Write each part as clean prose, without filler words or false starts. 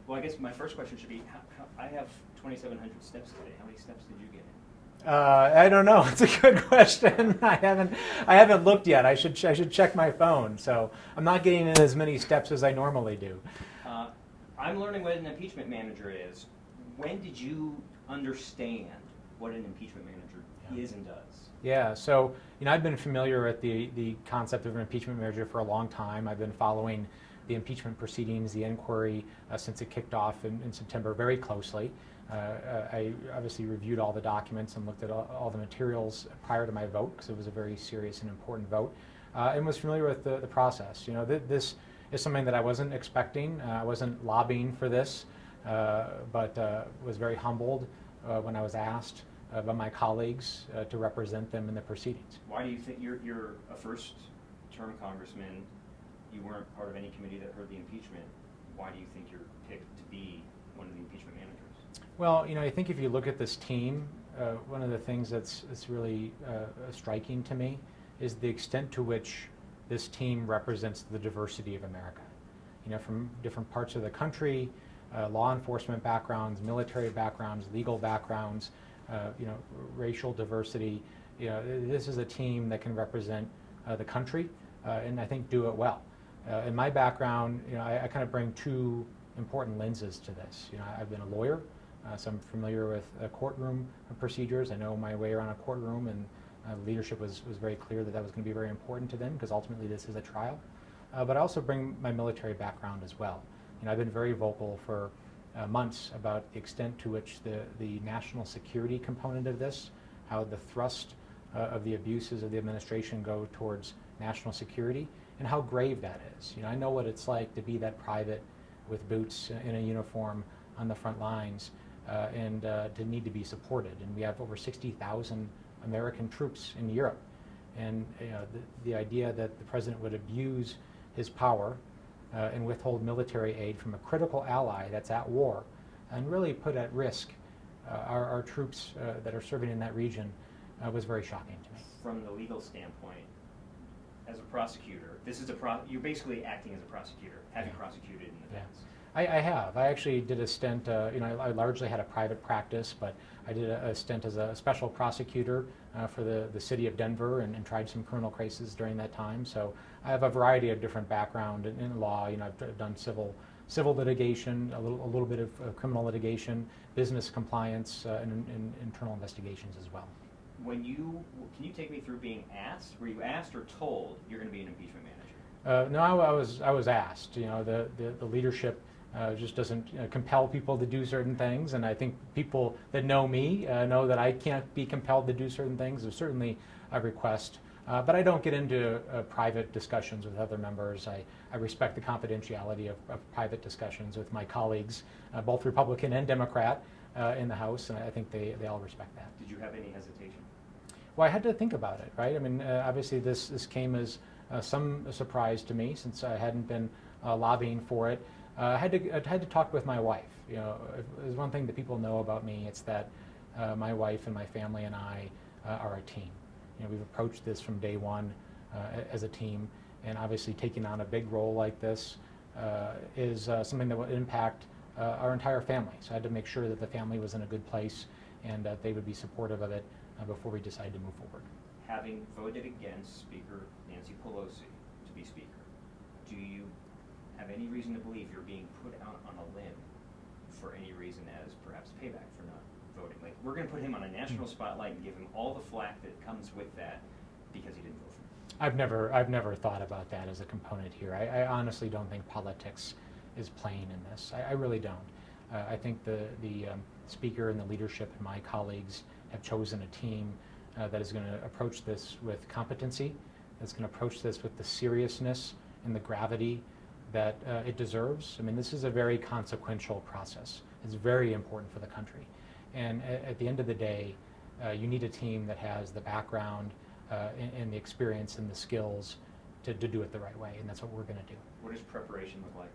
Well, I guess my first question should be, I have 2,700 steps today. How many steps did you get in? I don't know. It's a good question. I haven't looked yet. I should check my phone. So I'm not getting in as many steps as I normally do. I'm learning what an impeachment manager is. When did you understand what an impeachment manager is and does? Yeah. So I've been familiar with the concept of an impeachment manager for a long time. I've been following the impeachment proceedings, the inquiry, since it kicked off in September very closely. I obviously reviewed all the documents and looked at all the materials prior to my vote, because it was a very serious and important vote, and was familiar with the process. This is something that I wasn't expecting. I wasn't lobbying for this, but was very humbled when I was asked by my colleagues to represent them in the proceedings. Why do you think you're a first-term congressman? You weren't part of any committee that heard the impeachment. Why do you think you're picked to be one of the impeachment managers? Well, I think if you look at this team, one of the things that's really striking to me is the extent to which this team represents the diversity of America. From different parts of the country, law enforcement backgrounds, military backgrounds, legal backgrounds, racial diversity. This is a team that can represent the country, and I think do it well. In my background, I kind of bring two important lenses to this. I've been a lawyer. So I'm familiar with courtroom procedures. I know my way around a courtroom, and leadership was very clear that was going to be very important to them, because ultimately this is a trial. But I also bring my military background as well. I've been very vocal for months about the extent to which the national security component of this, how the thrust of the abuses of the administration go towards national security, and how grave that is. I know what it's like to be that private with boots in a uniform on the front lines, and to need to be supported. And we have over 60,000 American troops in Europe. And the idea that the president would abuse his power and withhold military aid from a critical ally that's at war, and really put at risk our troops that are serving in that region, was very shocking to me. From the legal standpoint, as a prosecutor, you're basically acting as a prosecutor. Have you prosecuted in the past? I have. I actually did a stint, I largely had a private practice, but I did a stint as a special prosecutor for the city of Denver, and tried some criminal cases during that time. So I have a variety of different background in law. I've done civil litigation, a little bit of criminal litigation, business compliance, and internal investigations as well. Can you take me through being asked? Were you asked or told you're going to be an impeachment manager? No, I was asked. The leadership just doesn't compel people to do certain things, and I think people that know me know that I can't be compelled to do certain things. There's certainly a request, but I don't get into private discussions with other members. I respect the confidentiality of private discussions with my colleagues, both Republican and Democrat, in the House, and I think they all respect that. Did you have any hesitation? Well, I had to think about it, right? I mean, obviously this came as some surprise to me, since I hadn't been lobbying for it. I had to talk with my wife. There's one thing that people know about me. It's that my wife and my family and I are a team. We've approached this from day one as a team, and obviously taking on a big role like this is something that will impact our entire family. So I had to make sure that the family was in a good place, and that they would be supportive of it before we decided to move forward. Having voted against Speaker Nancy Pelosi to be Speaker, do you have any reason to believe you're being put out on a limb for any reason, as perhaps payback for not voting? Like, we're going to put him on a national spotlight and give him all the flack that comes with that because he didn't vote for him. I've never thought about that as a component here. I honestly don't think politics is playing in this. I really don't. I think the Speaker and the leadership and my colleagues have chosen a team that is going to approach this with competency, that's going to approach this with the seriousness and the gravity that it deserves. I mean, this is a very consequential process. It's very important for the country. And at the end of the day, you need a team that has the background and the experience and the skills to do it the right way, and that's what we're going to do. What does preparation look like?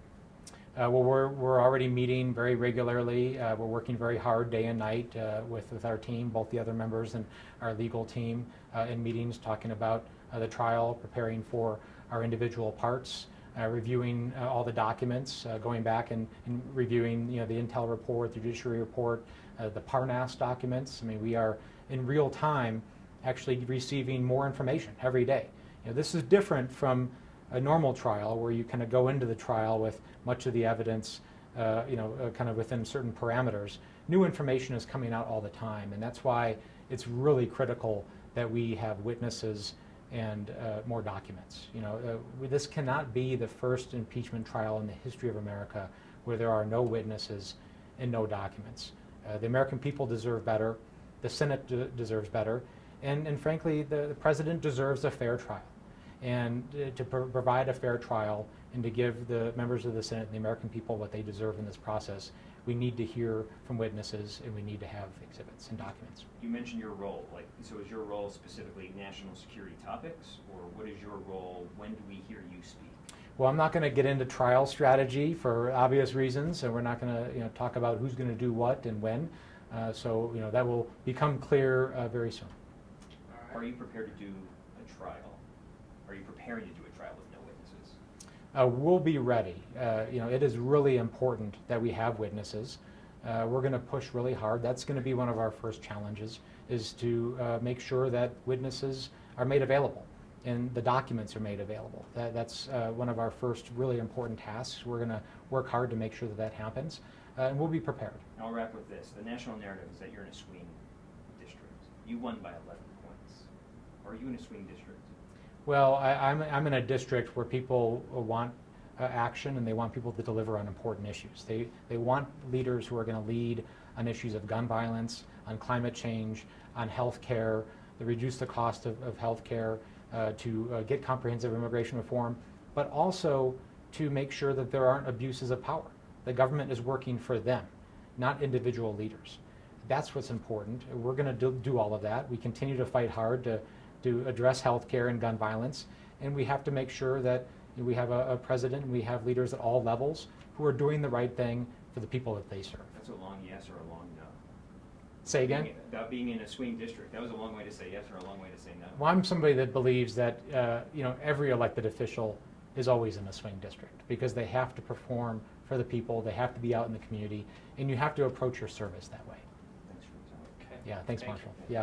Well, we're already meeting very regularly. We're working very hard day and night with our team, both the other members and our legal team, in meetings talking about the trial, preparing for our individual parts. reviewing all the documents, going back and reviewing the Intel report, the Judiciary report, the Parnas documents. I mean, we are in real time actually receiving more information every day. This is different from a normal trial where you kind of go into the trial with much of the evidence kind of within certain parameters. New information is coming out all the time, and that's why it's really critical that we have witnesses and more documents. This cannot be the first impeachment trial in the history of America where there are no witnesses and no documents. The American people deserve better. The Senate deserves better. And frankly, the President deserves a fair trial. And to provide a fair trial and to give the members of the Senate and the American people what they deserve in this process, we need to hear from witnesses and we need to have exhibits and documents. You mentioned your role. So is your role specifically national security topics, or what is your role? When do we hear you speak? Well, I'm not going to get into trial strategy for obvious reasons, and we're not going to talk about who's going to do what and when. So that will become clear very soon. Are you prepared to do a trial? Are you preparing to do a trial with no witnesses? We'll be ready. It is really important that we have witnesses. We're going to push really hard. That's going to be one of our first challenges, is to make sure that witnesses are made available and the documents are made available. That's one of our first really important tasks. We're going to work hard to make sure that that happens, and we'll be prepared. And I'll wrap with this. The national narrative is that you're in a swing district. You won by 11 points. Are you in a swing district? Well, I'm in a district where people want action, and they want people to deliver on important issues. They want leaders who are going to lead on issues of gun violence, on climate change, on health care, to reduce the cost of health care, to get comprehensive immigration reform, but also to make sure that there aren't abuses of power. The government is working for them, not individual leaders. That's what's important. We're going to do all of that. We continue to fight hard to address health care and gun violence, and we have to make sure that we have a president and we have leaders at all levels who are doing the right thing for the people that they serve. That's a long yes or a long no. Say again? About being in a swing district. That was a long way to say yes or a long way to say no. Well, I'm somebody that believes that every elected official is always in a swing district because they have to perform for the people, they have to be out in the community, and you have to approach your service that way. Thanks for your time. Yeah, thanks, Marshall. Yeah.